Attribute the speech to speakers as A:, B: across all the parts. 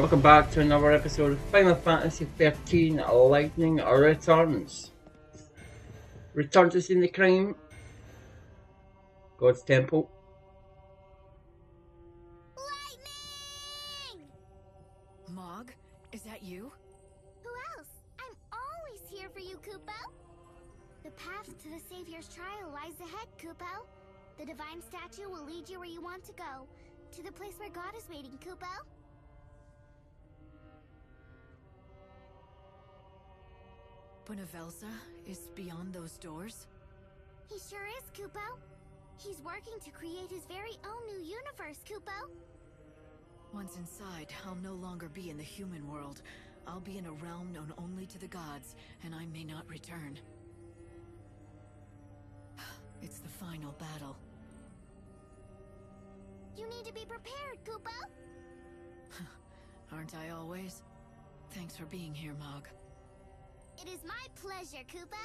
A: Welcome back to another episode of Final Fantasy XIII Lightning Returns. Return to see the crime. God's Temple.
B: Lightning!
C: Mog, is that you?
B: Who else? I'm always here for you, Kupo. The path to the Savior's trial lies ahead, Kupo. The divine statue will lead you where you want to go. To the place where God is waiting, Kupo.
C: Buenavelsa is beyond those doors?
B: He sure is, Kupo. He's working to create his very own new universe, Kupo.
C: Once inside, I'll no longer be in the human world. I'll be in a realm known only to the gods, and I may not return. It's the final battle.
B: You need to be prepared, Kupo.
C: Aren't I always? Thanks for being here, Mog.
B: It is my pleasure, Kupo.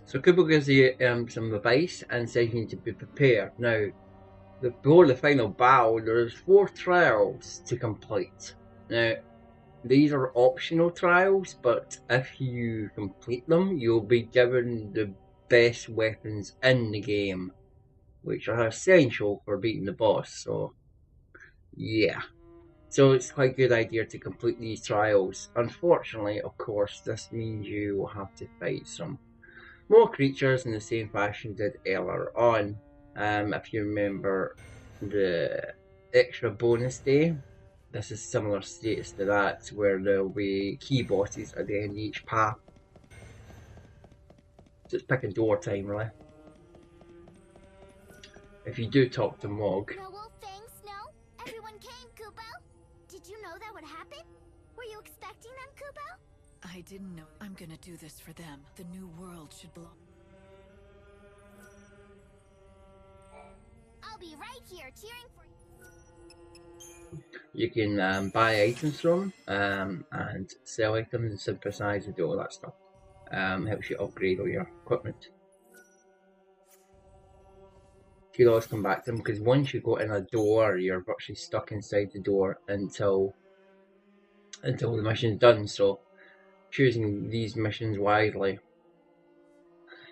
A: So Kubo gives you some advice and says you need to be prepared. Now, before the final battle, there's 4 trials to complete. Now, these are optional trials, but if you complete them, you'll be given the best weapons in the game, which are essential for beating the boss. So, yeah. So it's quite a good idea to complete these trials. Unfortunately, of course, this means you will have to fight some more creatures in the same fashion did earlier on. If you remember the extra bonus day, this is similar status to that, where there will be key bosses at the end of each path. So it's pick a door time, really. If you do talk to Mog.
B: No wolf fangs, no? Everyone came, Kupo. Did you know that would happen? Were you expecting them, Kupo?
C: I didn't know. I'm gonna do this for them. The new world should belong.
B: I'll be right here cheering for you.
A: You can buy items from and sell items and synthesize and do all that stuff. Helps you upgrade all your equipment. You always come back to them, because once you go in a door, you're virtually stuck inside the door until the mission's done. So choosing these missions wisely.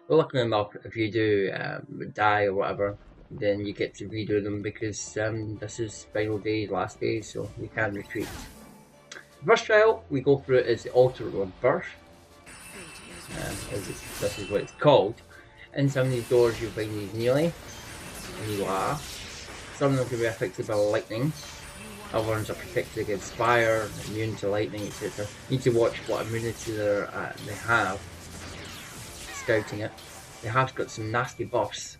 A: But luckily enough, if you do die or whatever, then you get to redo them, because this is final day, last day, so you can retreat. The first trial we go through is the Altar of Birth. This is what it's called. In some of these doors you'll find these nearly. Some of them can be affected by lightning, other ones are protected against fire, immune to lightning, etc. You need to watch what immunity they have. Scouting it. They have got some nasty buffs.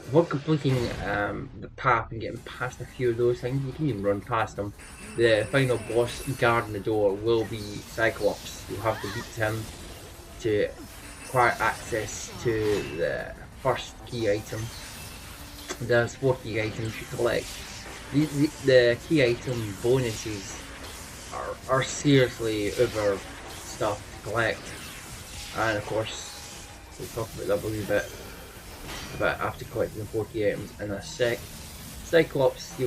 A: Upon completing the path and getting past a few of those things, you can even run past them. The final boss guarding the door will be Cyclops. You'll have to beat him to acquire access to the first key item. There's 4 key items you collect. The key item bonuses are seriously over stuff to collect, and of course we'll talk about that a little bit after collecting the 4 key items in a sec. Cyclops,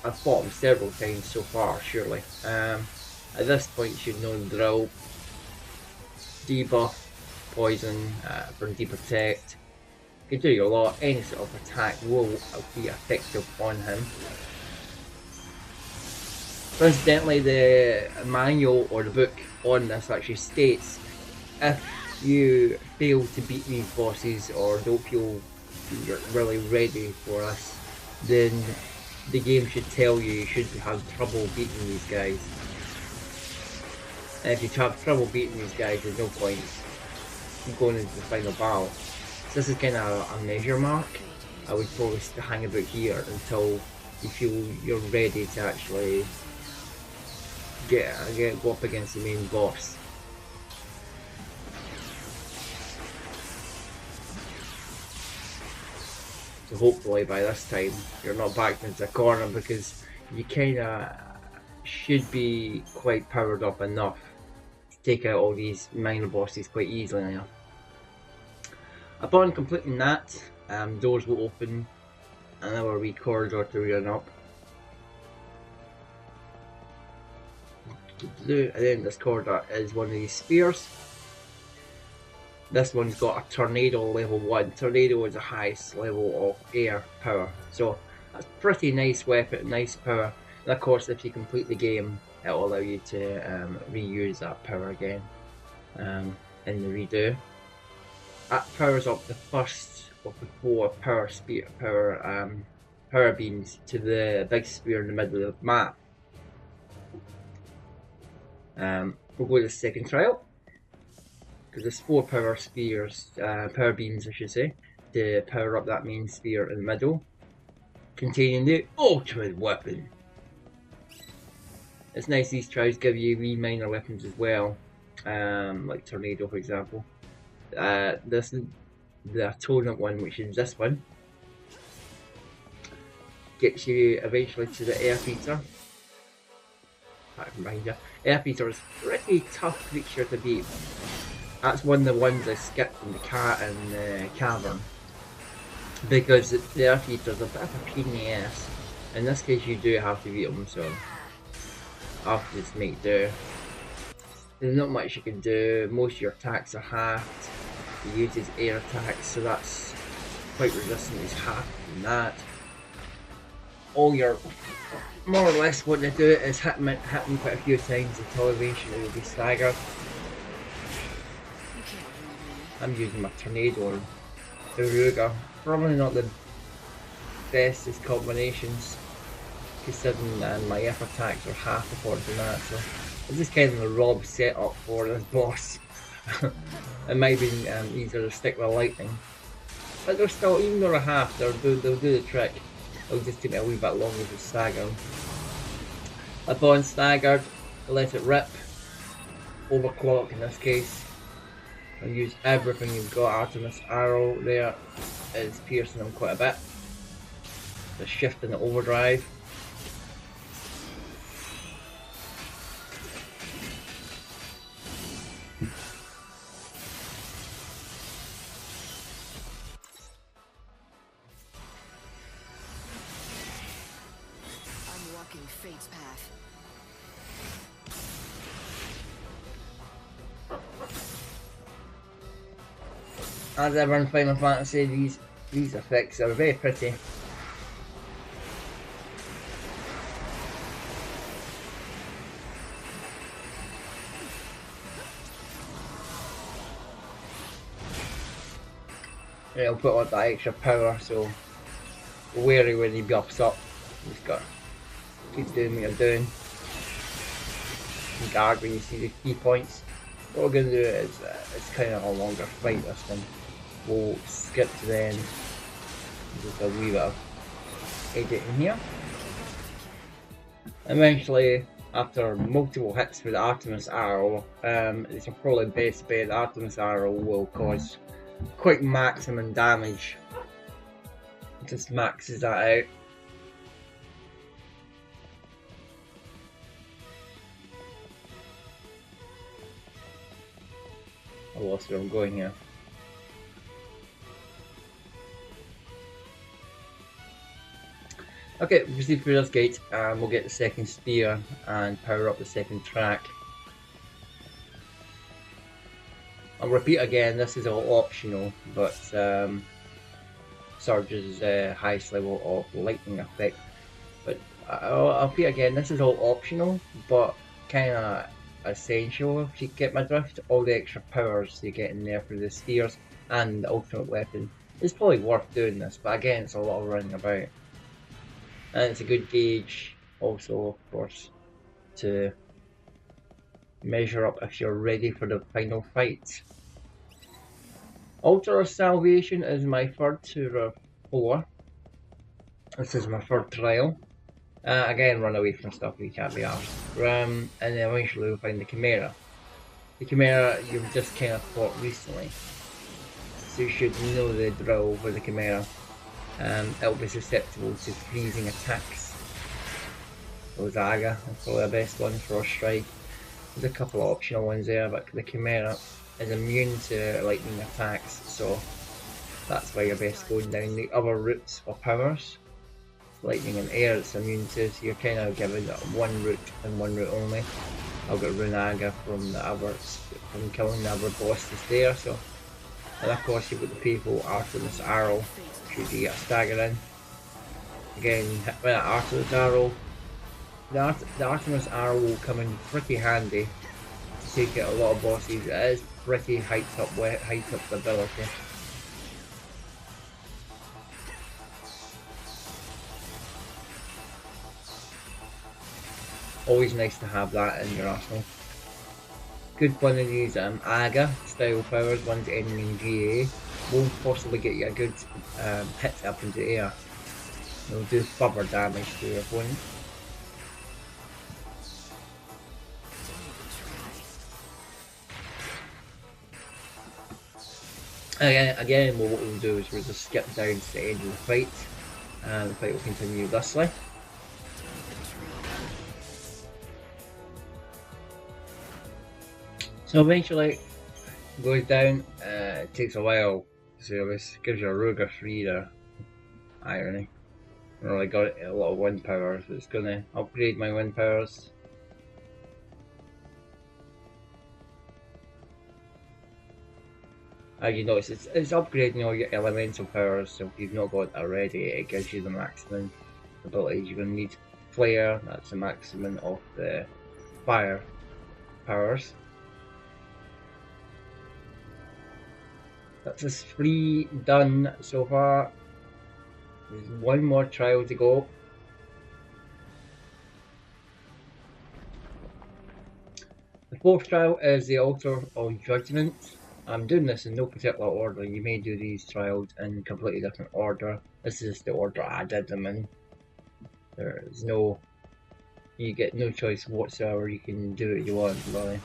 A: I've fought him several times so far, surely. At this point you should know the drill. Debuff, poison, burn, deprotect. You can do your lot. Any sort of attack will be effective on him. Coincidentally, the manual or the book on this actually states if you fail to beat these bosses or don't feel you're really ready for this, then the game should tell you should have trouble beating these guys. And if you have trouble beating these guys, there's no point going into the final battle. So this is kind of a measure mark. I would probably hang about here until you feel you're ready to actually go up against the main boss. So hopefully by this time you're not backed into a corner, because you kinda should be quite powered up enough to take out all these minor bosses quite easily now. Upon completing that, doors will open, another wee corridor to run up. At the end of this corridor is one of these spheres. This one's got a tornado level 1. Tornado is the highest level of air power. So that's pretty nice weapon, nice power. And of course, if you complete the game, it will allow you to reuse that power again in the redo. That powers up the first of the 4 power beams to the big sphere in the middle of the map. We'll go to the second trial, because there's 4 power beams I should say, to power up that main sphere in the middle, containing the ultimate weapon. It's nice these trials give you wee minor weapons as well, like Tornado for example. This is the atonement one, which is this one. Gets you eventually to the air feature. Back from behind you. Air feature is a pretty tough creature to beat. That's one of the ones I skipped in the cavern, because the air feature is a bit of a pain in the ass. In this case, you do have to beat them, so I'll have to just make do. There's not much you can do. Most of your attacks are halved. He uses air attacks, so that's quite resistant. He's half from that. All you're more or less what to do is hit him quite a few times until eventually will be staggered. I'm using my Tornado and the Ruger. Probably not the bestest combinations, considering my F attacks are half according to that, so this is kind of a Rob setup for this boss. It might be easier to stick with lightning, but they're still, even though they're half, they'll do the trick. It'll just take me a wee bit longer to stagger them. Upon staggered, let it rip, overclock in this case, and use everything you've got. Artemis arrow there is piercing them quite a bit. The shift in the overdrive.
C: I'm walking fate's path.
A: As ever in Final Fantasy, these effects are very pretty. It'll put on that extra power, so wary when he buffs up. You just gotta keep doing what you're doing. Guard when you see the key points. What we're going to do is, it's kind of a longer fight this one. We'll skip to the end. Just a wee bit of editing here. Eventually, after multiple hits with the Artemis arrow, it's probably best bet the Artemis arrow will cause quite maximum damage. It just maxes that out. I lost where I'm going here. Okay, we proceed through this gate and we'll get the second spear and power up the second track. I'll repeat again, this is all optional, but Surge's highest level of lightning effect. But I'll repeat again, this is all optional, but kind of essential if you get my drift. All the extra powers you get in there for the spheres and the ultimate weapon. It's probably worth doing this, but again, it's a lot of running about. And it's a good gauge also, of course, to measure up if you're ready for the final fight. Altar of Salvation is my third tour of 4. This is my third trial. Again, run away from stuff you can't be asked. And then eventually we'll find the Chimera. The Chimera you've just kind of fought recently, so you should know the drill with the Chimera. It'll be susceptible to freezing attacks. Ozaga is probably the best one for a strike. There's a couple of optional ones there, but the Chimera is immune to lightning attacks, so That's why you're best going down the other routes for powers. Lightning and air it's immune to, so you're kind of given one route and one route only. I've got Runaga from the other, from killing the other bosses there, so. And of course you've got the people Artemis Arrow, should you get a stagger in. Again, hit with that Artemis Arrow. The Artemis Arrow will come in pretty handy to take out a lot of bosses. It is pretty hyped up ability. Always nice to have that in your arsenal. Good one of these AGA style powers, ones ending in GA, will possibly get you a good hit up into the air. It'll do further damage to your opponent. Again, what we'll do is we'll just skip down to the end of the fight, and the fight will continue thusly. So eventually, it goes down, it takes a while, so this gives you a Ruger 3 there. Irony. I really got a lot of wind power, so it's going to upgrade my wind powers. As you notice, it's upgrading all your elemental powers, so if you've not got that already, it gives you the maximum abilities you're going to need. Flare, that's the maximum of the fire powers. That's just 3 done so far. There's one more trial to go. The 4th trial is the Altar of Judgment. I'm doing this in no particular order. You may do these trials in completely different order. This is the order I did them in. There's no... You get no choice whatsoever. You can do what you want, really.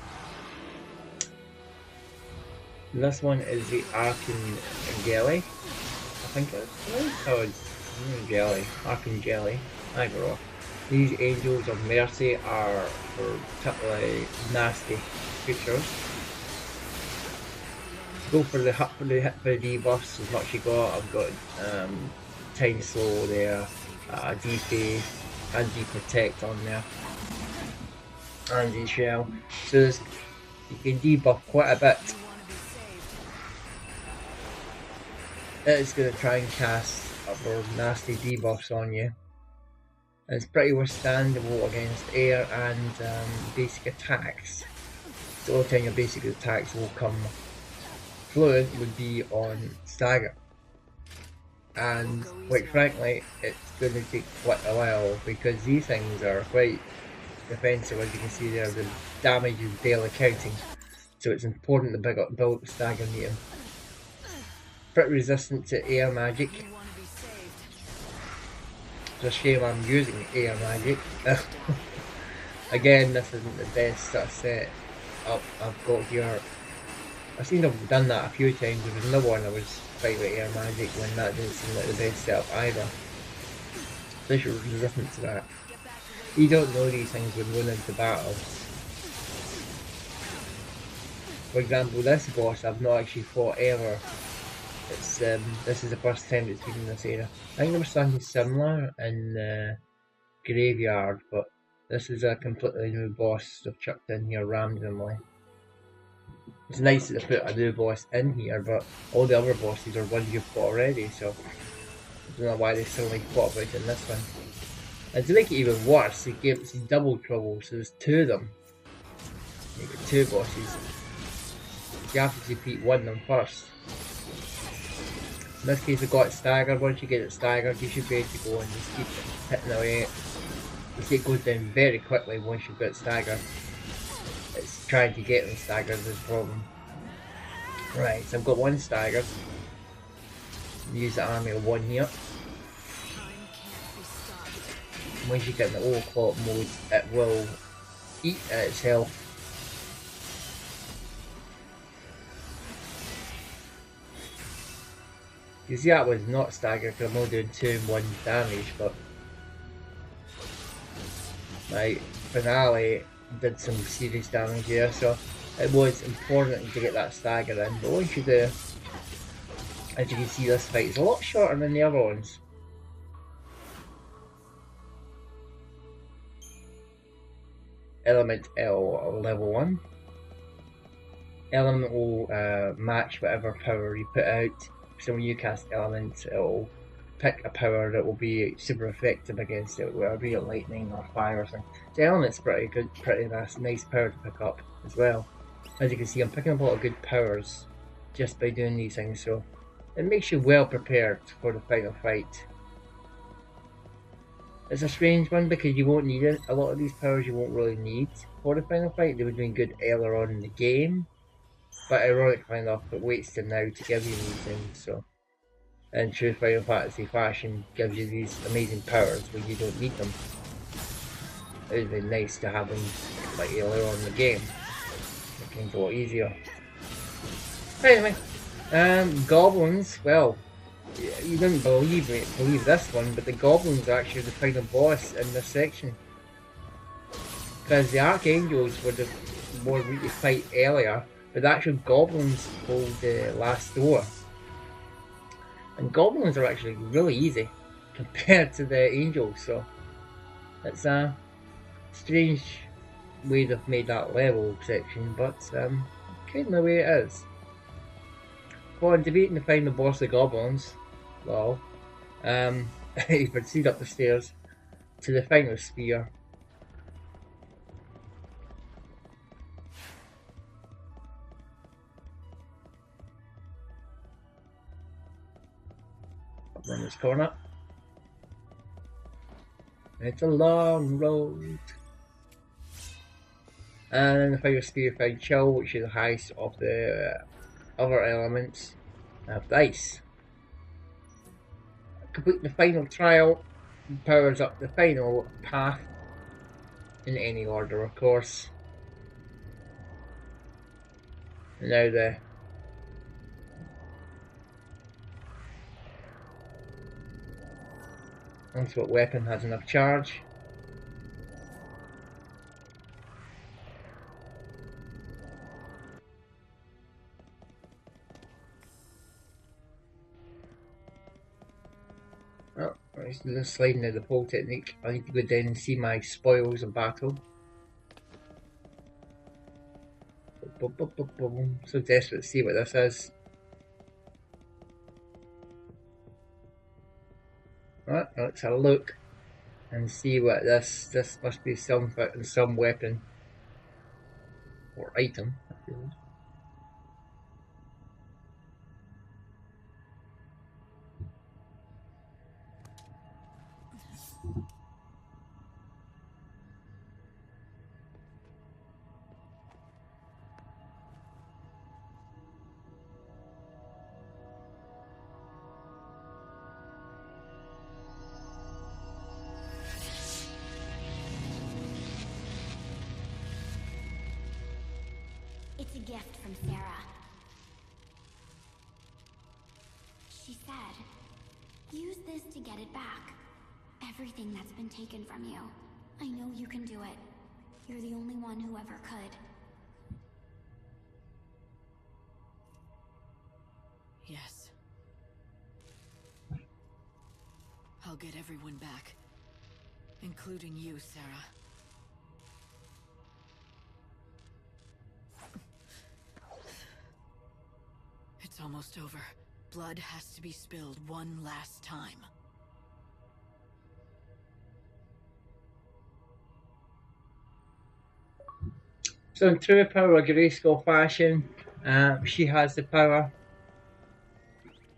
A: This one is the Archangeli, I think it's called Archangeli, either or. These angels of mercy are for particularly nasty creatures. Go for the debuffs as much as you got. I've got Time Slow there, Defay, and Protect on there, and Shell. So you can debuff quite a bit. It's going to try and cast other nasty debuffs on you. And it's pretty withstandable against air and basic attacks. The only time your basic attacks will come fluid would be on stagger. And quite frankly, it's going to take quite a while because these things are quite defensive. As you can see there, the damage is barely counting. So it's important to build up stagger meter. Pretty resistant to air magic. It's a shame I'm using air magic. Again, this isn't the best sort of set up I've got here. I've seen I've done that a few times. There was another one I was fighting with air magic when that didn't seem like the best setup either. Especially resistant to that. You don't know these things when going into battle. For example, this boss I've not actually fought ever. It's this is the first time it's been in this area. I think there was something similar in Graveyard, but this is a completely new boss they've chucked in here randomly. It's nice that they put a new boss in here, but all the other bosses are ones you've fought already, so I don't know why they suddenly thought about it in this one. And to make it even worse, it gives double trouble, so there's 2 of them. You get 2 bosses. You have to defeat one of them first. In this case, I've got it staggered. Once you get it staggered, you should be able to go and just keep hitting away. You see, it goes down very quickly once you've got it staggered. It's trying to get them staggered is the problem. Right, so I've got one staggered. Use the army of 1 here. Once you get in the old clock mode, it will eat at its health. You see that was not staggered because I'm only doing 2 and 1 damage, but my finale did some serious damage here, so it was important to get that stagger in. But once you do, As you can see, this fight is a lot shorter than the other ones. Element L level 1. Element will match whatever power you put out. So when you cast Element, it will pick a power that will be super effective against it, whether it be lightning or fire or something. The Element's pretty good, pretty nice power to pick up as well. As you can see, I'm picking up a lot of good powers just by doing these things, so it makes you well prepared for the final fight. It's a strange one because you won't need it. A lot of these powers you won't really need for the final fight. They were doing good earlier on in the game, but ironically enough, it waits till now to give you these things. So, in true Final Fantasy fashion, gives you these amazing powers when you don't need them. It would be nice to have them like earlier on in the game. Make things a lot easier. Anyway, goblins. Well, you didn't believe this one, but the goblins are actually the final boss in this section. Because the archangels were the one we could fight earlier, but the actual goblins hold the last door. And goblins are actually really easy compared to the angels, so it's a strange way they've made that level section, but kind of the way it is. For defeating the final boss of the goblins, well, you proceed up the stairs to the final sphere. Up in this corner. It's a long road. And then the final sphere found Chill, which is the highest of the other elements of the ice. Complete the final trial, powers up the final path in any order, of course. And now once what weapon has enough charge. Oh, just sliding out the pole technique. I need to go down and see my spoils of battle. So desperate to see what this is. Right, let's have a look and see what this must be some weapon or item.
B: It's a gift from Sarah. She said, use this to get it back. Everything that's been taken from you. I know you can do it. You're the only one who ever could.
C: Yes. I'll get everyone back. Including you, Sarah. It's almost over. Blood has to be spilled one last time.
A: So in true power Grayskull fashion, she has the power.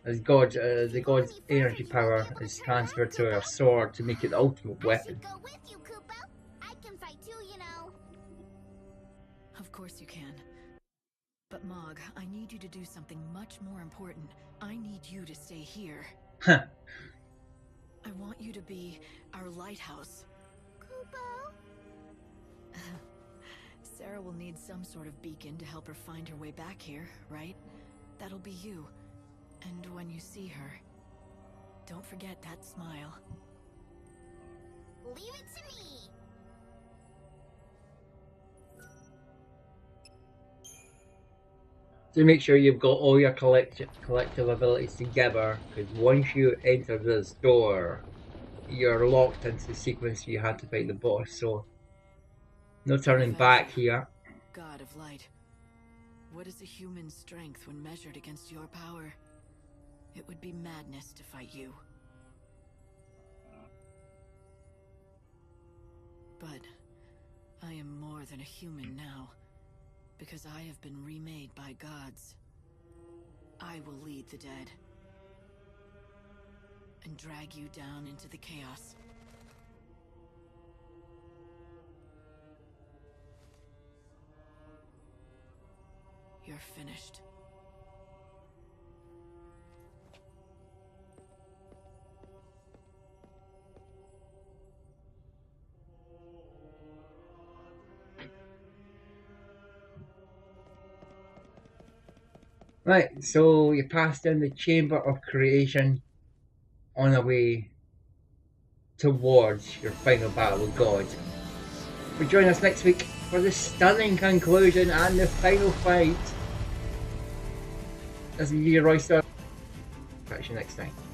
A: As God, the God's energy power is transferred to her sword to make it the ultimate weapon.
B: I should go with you, Kupo. I can fight too, you know.
C: Of course you can. But Mog, I need you to do something much more important. I need you to stay here.
A: Huh.
C: I want you to be our lighthouse.
B: Kupo?
C: Sarah will need some sort of beacon to help her find her way back here, right? That'll be you. And when you see her, don't forget that smile.
B: Leave it to me.
A: to make sure you've got all your collective abilities together, because once you enter this door, you're locked into the sequence you had to fight the boss, so no turning back here.
C: God of light, what is a human strength when measured against your power? It would be madness to fight you. But I am more than a human now, because I have been remade by gods. I will lead the dead and drag you down into the chaos. You're finished.
A: Right, so you pass down the chamber of creation on a way towards your final battle with God. But join us next week for the stunning conclusion and the final fight. This is your Royster. Catch you next time.